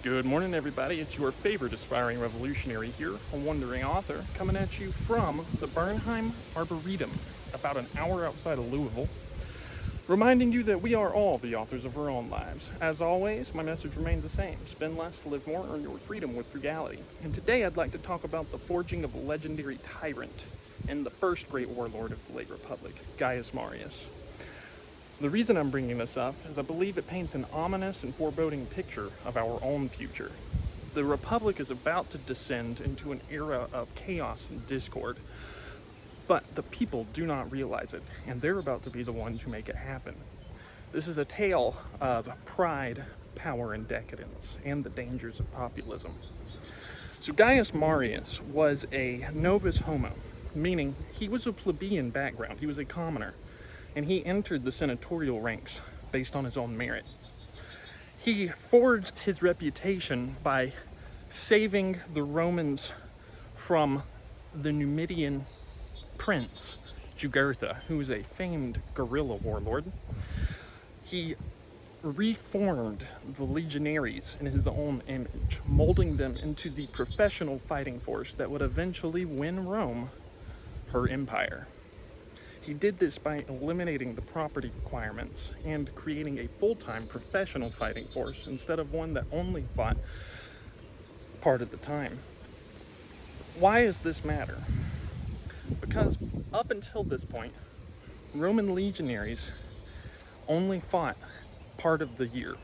Good morning, everybody. It's your favorite aspiring revolutionary here, a wandering author, coming at you from the Bernheim Arboretum, about an hour outside of Louisville, reminding you that we are all the authors of our own lives. As always, my message remains the same. Spend less, live more, earn your freedom with frugality. And today I'd like to talk about the forging of a legendary tyrant and the first great warlord of the Late Republic, Gaius Marius. The reason I'm bringing this up is I believe it paints an ominous and foreboding picture of our own future. The Republic is about to descend into an era of chaos and discord, but the people do not realize it, and they're about to be the ones who make it happen. This is a tale of pride, power, and decadence, and the dangers of populism. So Gaius Marius was a novus homo, meaning he was a plebeian background, he was a commoner. And he entered the senatorial ranks based on his own merit. He forged his reputation by saving the Romans from the Numidian prince, Jugurtha, who was a famed guerrilla warlord. He reformed the legionaries in his own image, molding them into the professional fighting force that would eventually win Rome her empire. He did this by eliminating the property requirements and creating a full-time professional fighting force instead of one that only fought part of the time. Why does this matter? Because up until this point, Roman legionaries only fought part of the year.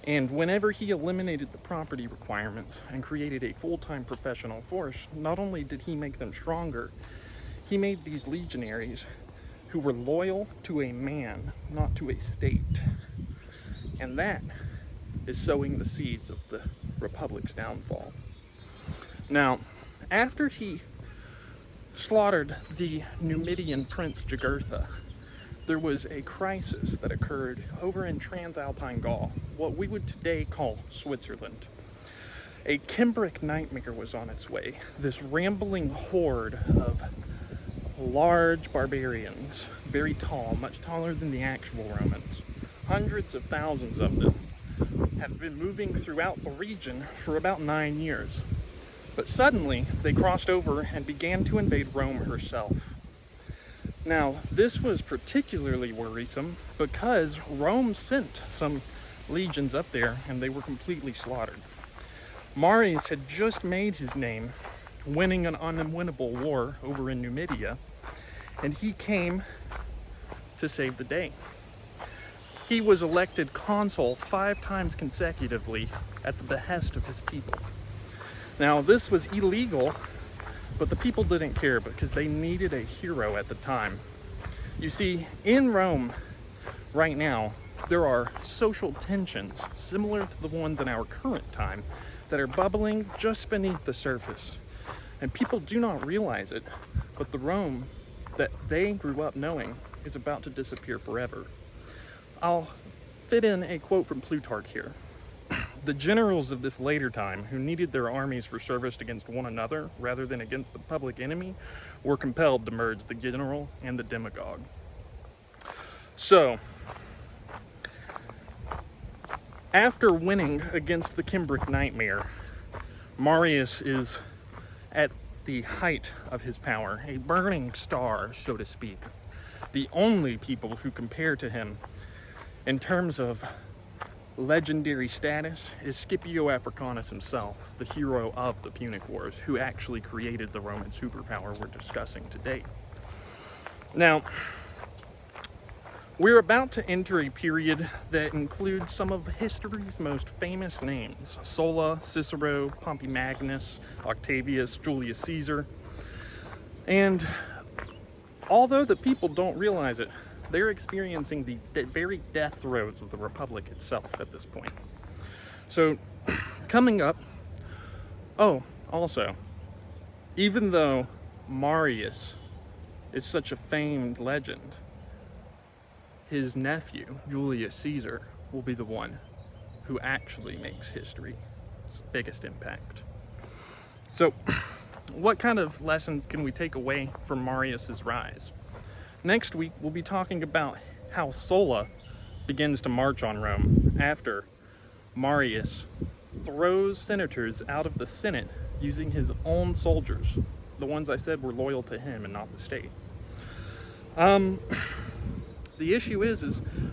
And whenever he eliminated the property requirements and created a full-time professional force, not only did he make them stronger, he made these legionaries who were loyal to a man, not to a state. And that is sowing the seeds of the Republic's downfall. Now, after he slaughtered the Numidian prince Jugurtha, there was a crisis that occurred over in Transalpine Gaul, what we would today call Switzerland. A Cimbric nightmare was on its way, this rambling horde of large barbarians, very tall, much taller than the actual Romans. Hundreds of thousands of them have been moving throughout the region for about 9 years. But suddenly, they crossed over and began to invade Rome herself. Now, this was particularly worrisome because Rome sent some legions up there and they were completely slaughtered. Marius had just made his name winning an unwinnable war over in Numidia, and he came to save the day. He was elected consul 5 times consecutively at the behest of his people. Now, this was illegal, but the people didn't care because they needed a hero at the time. You see, in Rome right now, there are social tensions similar to the ones in our current time that are bubbling just beneath the surface. And people do not realize it, but the Rome that they grew up knowing is about to disappear forever. I'll fit in a quote from Plutarch here. The generals of this later time, who needed their armies for service against one another rather than against the public enemy, were compelled to merge the general and the demagogue. So, after winning against the Cimbric nightmare, Marius is at the height of his power, a burning star, so to speak. The only people who compare to him in terms of legendary status is Scipio Africanus himself, the hero of the Punic Wars, who actually created the Roman superpower we're discussing today. Now, we're about to enter a period that includes some of history's most famous names: Sulla, Cicero, Pompey Magnus, Octavius, Julius Caesar. And although the people don't realize it, they're experiencing the very death throes of the Republic itself at this point. So, coming up, also, even though Marius is such a famed legend, his nephew, Julius Caesar, will be the one who actually makes history's biggest impact. So, what kind of lessons can we take away from Marius's rise? Next week, we'll be talking about how Sulla begins to march on Rome after Marius throws senators out of the Senate using his own soldiers, the ones I said were loyal to him and not the state. The issue is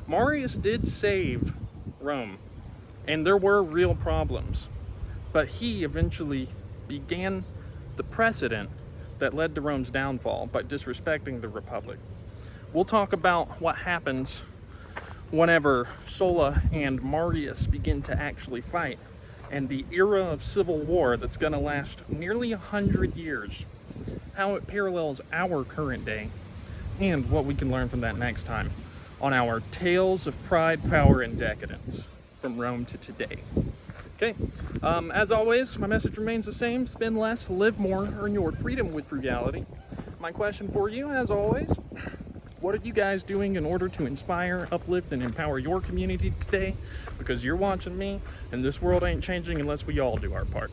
Marius did save Rome, and there were real problems, but he eventually began the precedent that led to Rome's downfall by disrespecting the Republic. We'll talk about what happens whenever Sulla and Marius begin to actually fight, and the era of civil war that's going to last nearly 100 years, how it parallels our current day, and what we can learn from that next time on our Tales of Pride, Power, and Decadence from Rome to today. Okay, as always, my message remains the same: spend less, live more, earn your freedom with frugality. My question for you, as always, what are you guys doing in order to inspire, uplift, and empower your community today? Because you're watching me, and this world ain't changing unless we all do our part.